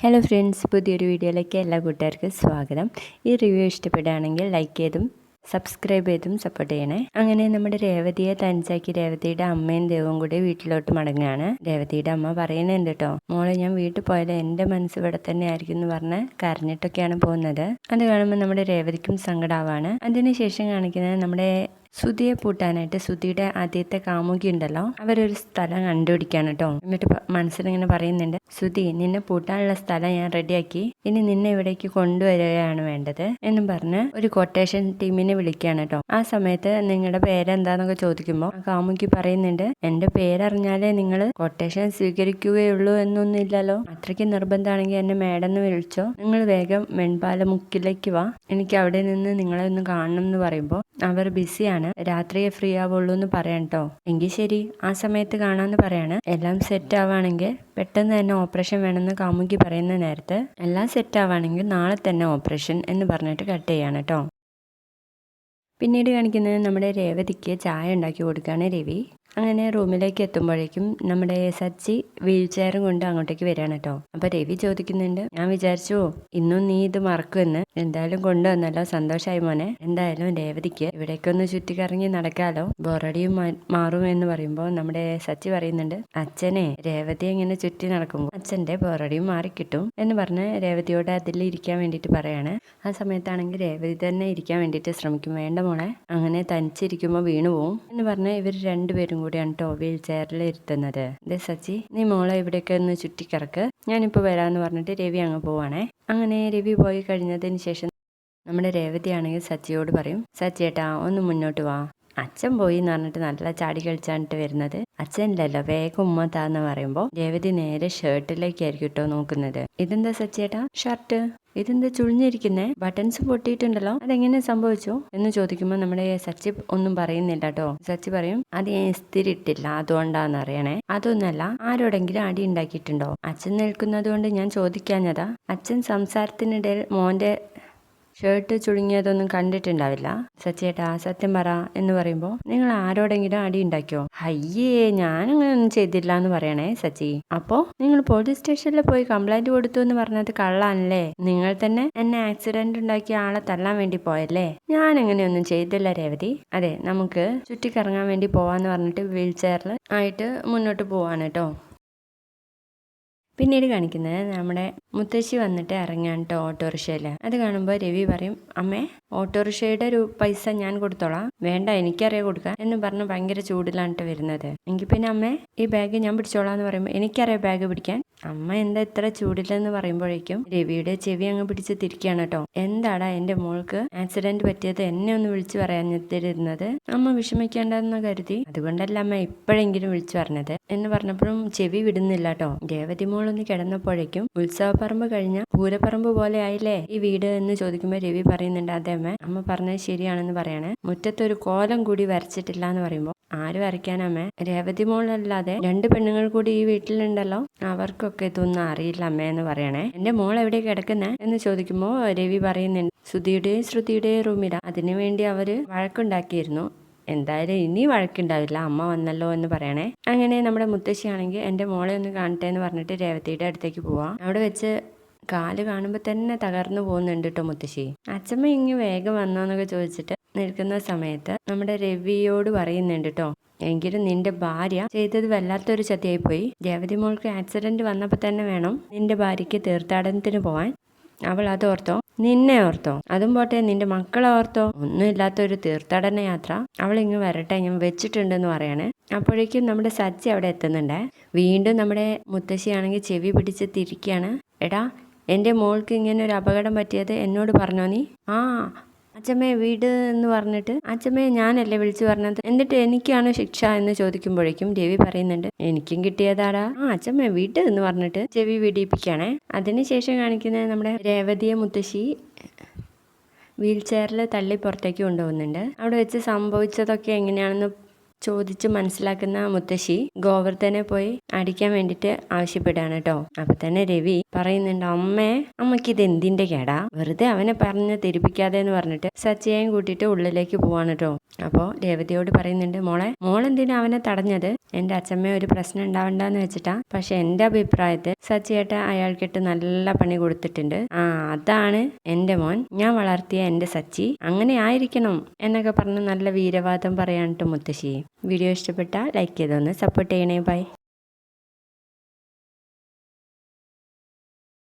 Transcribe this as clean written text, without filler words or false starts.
Hello friends, പുതിയൊരു വീഡിയോയിലേക്ക് എല്ലാ കൂട്ടുകാർക്കും സ്വാഗതം. ഈ റിവ്യൂ ഇഷ്ടപ്പെടുകയാണെങ്കിൽ ലൈക്ക് ചെയ്തും സബ്സ്ക്രൈബ് ചെയ്തും സപ്പോർട്ട് ചെയ്യണേ. അങ്ങനെ നമ്മുടെ രേവതിയെ തനിച്ചാക്കി രേവതിയുടെ അമ്മയും ദേവും കൂടി വീട്ടിലോട്ട് മടങ്ങുകയാണ്. രേവതിയുടെ അമ്മ പറയുന്നുണ്ട് കേട്ടോ, മോളെ ഞാൻ വീട്ടിൽ പോയാലും എൻ്റെ മനസ്സ് ഇവിടെ തന്നെ ആയിരിക്കും എന്ന് പറഞ്ഞ് കരഞ്ഞിട്ടൊക്കെയാണ് പോകുന്നത്. അത് കാണുമ്പോൾ നമ്മുടെ രേവതിക്കും സങ്കടമാവാണ്. അതിനുശേഷം കാണിക്കുന്നത് നമ്മുടെ സുധിയെ പൂട്ടാനായിട്ട് സുധിയുടെ ആദ്യത്തെ കാമുകി ഉണ്ടല്ലോ, അവരൊരു സ്ഥലം കണ്ടുപിടിക്കാണ് കേട്ടോ. എന്നിട്ട് മനസ്സിലിങ്ങനെ പറയുന്നുണ്ട്, സുധി നിന്നെ പൂട്ടാനുള്ള സ്ഥലം ഞാൻ റെഡിയാക്കി, ഇനി നിന്നെ ഇവിടേക്ക് കൊണ്ടുവരികയാണ് വേണ്ടത് എന്നും പറഞ്ഞ് ഒരു കൊട്ടേഷൻ ടീമിനെ വിളിക്കുകയാണ് കേട്ടോ. ആ സമയത്ത് നിങ്ങളുടെ പേരെന്താന്നൊക്കെ ചോദിക്കുമ്പോൾ ആ കാമുകി പറയുന്നുണ്ട്, എന്റെ പേരറിഞ്ഞാലേ നിങ്ങൾ കൊട്ടേഷൻ സ്വീകരിക്കുകയുള്ളൂ എന്നൊന്നുമില്ലല്ലോ, അത്രയ്ക്ക് നിർബന്ധമാണെങ്കിൽ എന്നെ മേഡെന്ന് വിളിച്ചോ, നിങ്ങൾ വേഗം വെൺപാലമുക്കിലേക്ക് വാ, എനിക്ക് അവിടെ നിന്ന് നിങ്ങളെ ഒന്ന് കാണണം എന്ന് പറയുമ്പോൾ അവർ ബിസിയാണ്, രാത്രിയെ ഫ്രീ ആവുള്ളൂ എന്ന് പറയാം കേട്ടോ. എങ്കിൽ ശരി, ആ സമയത്ത് കാണാമെന്ന് പറയാണ്. എല്ലാം സെറ്റ് ആവുകയാണെങ്കിൽ പെട്ടെന്ന് തന്നെ ഓപ്പറേഷൻ വേണമെന്ന് കാമുകി പറയുന്ന നേരത്ത് എല്ലാം സെറ്റ് ആവുകയാണെങ്കിൽ നാളെ തന്നെ ഓപ്പറേഷൻ എന്ന് പറഞ്ഞിട്ട് കട്ട് ചെയ്യാണ് കേട്ടോ. പിന്നീട് കാണിക്കുന്നത് നമ്മുടെ രേവതിക്ക് ചായ ഉണ്ടാക്കി കൊടുക്കുകയാണ് രവി. അങ്ങനെ റൂമിലേക്ക് എത്തുമ്പോഴേക്കും നമ്മുടെ സച്ചി വീൽ ചെയറും കൊണ്ട് അങ്ങോട്ടേക്ക് വരികയാണ് കേട്ടോ. അപ്പൊ രവി ചോദിക്കുന്നുണ്ട്, ഞാൻ വിചാരിച്ചു ഇന്നും നീ ഇത് മറക്കുമെന്ന്, എന്തായാലും കൊണ്ടുവന്നല്ലോ, സന്തോഷമായി മോനെ. എന്തായാലും രേവതിക്ക് ഇവിടേക്കൊന്ന് ചുറ്റിക്കറങ്ങി നടക്കാലോ, ബോറടിയും മാറും എന്ന് പറയുമ്പോൾ നമ്മുടെ സച്ചി പറയുന്നുണ്ട്, അച്ഛനെ രേവതി ഇങ്ങനെ ചുറ്റി നടക്കുമ്പോൾ അച്ഛന്റെ ബോറടിയും മാറിക്കിട്ടും എന്ന് പറഞ്ഞ് രേവതിയോട് അതിൽ ഇരിക്കാൻ വേണ്ടിയിട്ട് പറയാണ്. ആ സമയത്താണെങ്കിൽ രേവതി തന്നെ ഇരിക്കാൻ വേണ്ടിയിട്ട് ശ്രമിക്കും. വേണ്ട മോളെ, അങ്ങനെ തനിച്ചിരിക്കുമ്പോൾ വീണു പോവും എന്ന് പറഞ്ഞ് ഇവർ രണ്ടുപേരും കൂടിയാണ് കേട്ടോ വീൽ ചെയറിൽ ഇരുത്തുന്നത്. ദേ സച്ചി, നീ മോളെ ഇവിടേക്ക് ഒന്ന് ചുറ്റിക്കിറക്ക്, ഞാനിപ്പോൾ വരാമെന്ന് പറഞ്ഞിട്ട് രവി അങ്ങ് പോവാണേ. അങ്ങനെ രവി പോയി കഴിഞ്ഞതിന് ശേഷം നമ്മുടെ രേവതി ആണെങ്കിൽ സച്ചിയോട് പറയും, സച്ചിയേട്ടാ ഒന്ന് മുന്നോട്ട് വാ. അച്ഛൻ പോയി എന്ന് പറഞ്ഞിട്ട് നല്ല ചാടി കളിച്ചാണിട്ട് വരുന്നത്. അച്ഛനില്ലല്ലോ, വേഗം ഉമ്മത്താന്ന് പറയുമ്പോൾ രേവതി നേരെ ഷർട്ടിലേക്കായിരിക്കും കേട്ടോ നോക്കുന്നത്. ഇതെന്താ സച്ചിയേട്ടാ ഷർട്ട്, ഇതെന്താ ചുളിഞ്ഞിരിക്കുന്നേ, ബട്ടൺസ് പൊട്ടിയിട്ടുണ്ടല്ലോ, അതെങ്ങനെ സംഭവിച്ചു എന്ന് ചോദിക്കുമ്പോൾ നമ്മുടെ സച്ചി ഒന്നും പറയുന്നില്ല കേട്ടോ. സച്ചി പറയും, അത് ഞാൻ ഇസ്തിരി ഇട്ടില്ല അതുകൊണ്ടാന്ന് അറിയണേ. അതൊന്നല്ല, ആരോടെങ്കിലും അടി ഉണ്ടാക്കിയിട്ടുണ്ടോ? അച്ഛൻ നിൽക്കുന്നത് കൊണ്ട് ഞാൻ ചോദിക്കാഞ്ഞതാ. അച്ഛൻ സംസാരത്തിനിടയിൽ മോന്റെ ഷർട്ട് ചുളുങ്ങിയതൊന്നും കണ്ടിട്ടുണ്ടാവില്ല. സച്ചിയേട്ടാ സത്യം പറ എന്ന് പറയുമ്പോൾ, നിങ്ങൾ ആരോടെങ്കിലും അടി ഉണ്ടാക്കിയോ? അയ്യേ, ഞാനങ്ങനെ ഒന്നും ചെയ്തില്ല എന്ന് പറയണേ സച്ചി. അപ്പോ നിങ്ങൾ പോലീസ് സ്റ്റേഷനിൽ പോയി കംപ്ലൈന്റ് കൊടുത്തു എന്ന് പറഞ്ഞത് കള്ളാണല്ലേ? നിങ്ങൾ തന്നെ എന്നെ ആക്സിഡന്റ് ഉണ്ടാക്കിയ ആളെ തല്ലാൻ വേണ്ടി പോയല്ലേ? ഞാൻ അങ്ങനെയൊന്നും ചെയ്തില്ല രേവതി. അതെ, നമുക്ക് ചുറ്റിക്കറങ്ങാൻ വേണ്ടി പോവാന്ന് പറഞ്ഞിട്ട് വീൽ ചെയറിൽ ആയിട്ട് മുന്നോട്ട് പോവാണ് കേട്ടോ. പിന്നീട് കാണിക്കുന്നത് നമ്മുടെ മുത്തശ്ശി വന്നിട്ട് ഇറങ്ങാൻ കേട്ടോ ഓട്ടോറിക്ഷയിൽ. അത് കാണുമ്പോൾ രവി പറയും, അമ്മേ ഓട്ടോറിക്ഷയുടെ ഒരു പൈസ ഞാൻ കൊടുത്തോളാം, വേണ്ട എനിക്കറിയാം കൊടുക്കാൻ എന്ന് പറഞ്ഞ് ഭയങ്കര ചൂടിലാണ് വരുന്നത്. എങ്കിൽ പിന്നെ അമ്മേ ഈ ബാഗ് ഞാൻ പിടിച്ചോളാം എന്ന് പറയുമ്പോൾ, എനിക്കറിയാം ബാഗ് പിടിക്കാൻ. അമ്മ എന്താ ഇത്ര ചൂടില്ലെന്ന് പറയുമ്പോഴേക്കും രവിയുടെ ചെവി അങ്ങ് പിടിച്ച് തിരിക്കുകയാണ് കേട്ടോ. എന്താടാ എന്റെ മോൾക്ക് ആക്സിഡന്റ് പറ്റിയത്, എന്നെ ഒന്ന് വിളിച്ചു പറയാഞ്ഞിരുന്നത്, അമ്മ വിഷമിക്കേണ്ടെന്ന് കരുതി, അതുകൊണ്ടല്ല അമ്മ ഇപ്പോഴെങ്കിലും വിളിച്ചു പറഞ്ഞത് എന്ന് പറഞ്ഞപ്പോഴും ചെവി വിടുന്നില്ല കേട്ടോ. രേവതി മോളൊന്ന് കിടന്നപ്പോഴേക്കും ഉത്സവപ്പറമ്പ് കഴിഞ്ഞ പൂരപ്പറമ്പ് പോലെ ആയില്ലേ ഈ വീട് എന്ന് ചോദിക്കുമ്പോൾ രവി പറയുന്നുണ്ട്, അതെ അമ്മ പറഞ്ഞത് ശരിയാണെന്ന് പറയണേ. മുറ്റത്തൊരു കോലം കൂടി വരച്ചിട്ടില്ല എന്ന് പറയുമ്പോൾ, ആര് വരയ്ക്കാനമ്മേ, രേവതി മോളല്ലാതെ 2 പെണ്ണുങ്ങൾ കൂടി ഈ വീട്ടിലുണ്ടല്ലോ, അവർക്കൊക്കെ ഇതൊന്നും അറിയില്ല അമ്മേ എന്ന് പറയണേ. എന്റെ മോൾ എവിടെ കിടക്കുന്നേ എന്ന് ചോദിക്കുമ്പോൾ രവി പറയുന്നുണ്ട്, സുധിയുടെയും ശ്രുതിയുടെയും റൂമിലാ, അതിനുവേണ്ടി അവര് വഴക്കുണ്ടാക്കിയിരുന്നു, എന്തായാലും ഇനി വഴക്കുണ്ടാവില്ല, അമ്മ വന്നല്ലോ എന്ന് പറയണേ. അങ്ങനെ നമ്മുടെ മുത്തശ്ശിയാണെങ്കിൽ എൻ്റെ മോളെ ഒന്ന് കാണട്ടെ എന്ന് പറഞ്ഞിട്ട് രേവതിയുടെ അടുത്തേക്ക് പോവാം. അവിടെ വെച്ച് കാല് കാണുമ്പോൾ തന്നെ തകർന്നു പോകുന്നുണ്ട് കേട്ടോ മുത്തശ്ശി. അച്ഛമ്മ ഇങ്ങ് വേഗം വന്നോന്നൊക്കെ ചോദിച്ചിട്ട് നിൽക്കുന്ന സമയത്ത് നമ്മുടെ രവിയോട് പറയുന്നുണ്ട് കേട്ടോ, എങ്കിലും നിന്റെ ഭാര്യ ചെയ്തത് വല്ലാത്തൊരു ചതിയായി പോയി. രേവതി മോൾക്ക് ആക്സിഡന്റ് വന്നപ്പോൾ തന്നെ വേണം നിന്റെ ഭാര്യയ്ക്ക് തീർത്ഥാടനത്തിന് പോവാൻ. അവൾ അത് ഓർത്തോ, നിന്നെ ഓർത്തോ, അതും പോട്ടെ നിന്റെ മക്കളെ ഓർത്തോ, ഒന്നുമില്ലാത്തൊരു തീർത്ഥാടന യാത്ര, അവൾ ഇങ്ങ് വരട്ടെ ഞാൻ വെച്ചിട്ടുണ്ടെന്ന് പറയാണ്. അപ്പോഴേക്കും നമ്മുടെ സച്ചി അവിടെ എത്തുന്നുണ്ട്. വീണ്ടും നമ്മുടെ മുത്തശ്ശിയാണെങ്കിൽ ചെവി പിടിച്ച് തിരിക്കുകയാണ്. എടാ, എൻ്റെ മോൾക്ക് ഇങ്ങനെ ഒരു അപകടം പറ്റിയത് എന്നോട് പറഞ്ഞോ നീ? ആ അച്ഛമ്മേ വീട് എന്ന് പറഞ്ഞിട്ട്, അച്ഛമ്മേ ഞാനല്ലേ വിളിച്ചു പറഞ്ഞത്, എന്നിട്ട് എനിക്കാണ് ശിക്ഷ എന്ന് ചോദിക്കുമ്പോഴേക്കും രവി പറയുന്നുണ്ട്, എനിക്കും കിട്ടിയതാടാ. അച്ഛമ്മേ വീട് എന്ന് പറഞ്ഞിട്ട് ചെവി വിടിയിപ്പിക്കുകയാണേ. അതിനുശേഷം കാണിക്കുന്നത് നമ്മുടെ രേവതിയെ മുത്തശ്ശി വീൽ ചെയറിൽ തള്ളി പുറത്തേക്ക് കൊണ്ടുപോകുന്നുണ്ട്. അവിടെ വെച്ച് സംഭവിച്ചതൊക്കെ എങ്ങനെയാണെന്ന് ചോദിച്ച് മനസ്സിലാക്കുന്ന മുത്തശ്ശി ഗോവർദ്ധനെ പോയി അടിക്കാൻ വേണ്ടിയിട്ട് ആവശ്യപ്പെടുകയാണ് കേട്ടോ. അപ്പൊ തന്നെ രവി പറയുന്നുണ്ട്, അമ്മയ്ക്ക് ഇത് എന്തിന്റെ കേടാ, വെറുതെ അവനെ പറഞ്ഞ് തിരിപ്പിക്കാതെ എന്ന് പറഞ്ഞിട്ട് സച്ചിയെയും കൂട്ടിയിട്ട് ഉള്ളിലേക്ക് പോവാണ് കേട്ടോ. അപ്പോൾ രേവതിയോട് പറയുന്നുണ്ട്, മോളെന്തിനാ അവനെ തടഞ്ഞത്? എൻ്റെ അച്ഛമ്മ ഒരു പ്രശ്നം ഉണ്ടാവണ്ടെന്ന് വെച്ചിട്ടാ. പക്ഷെ എൻ്റെ അഭിപ്രായത്തിൽ സച്ചിയേട്ട അയാൾക്കിട്ട് നല്ല പണി കൊടുത്തിട്ടുണ്ട്. അതാണ് എൻ്റെ മോൻ, ഞാൻ വളർത്തിയ എൻ്റെ സച്ചി, അങ്ങനെ ആയിരിക്കണം എന്നൊക്കെ പറഞ്ഞ് നല്ല വീരവാദം പറയാനിട്ട് മുത്തശ്ശി. വീഡിയോ ഇഷ്ടപ്പെട്ടാൽ ലൈക്ക് ചെയ്തൊന്ന് സപ്പോർട്ട് ചെയ്യണേ. ബൈ.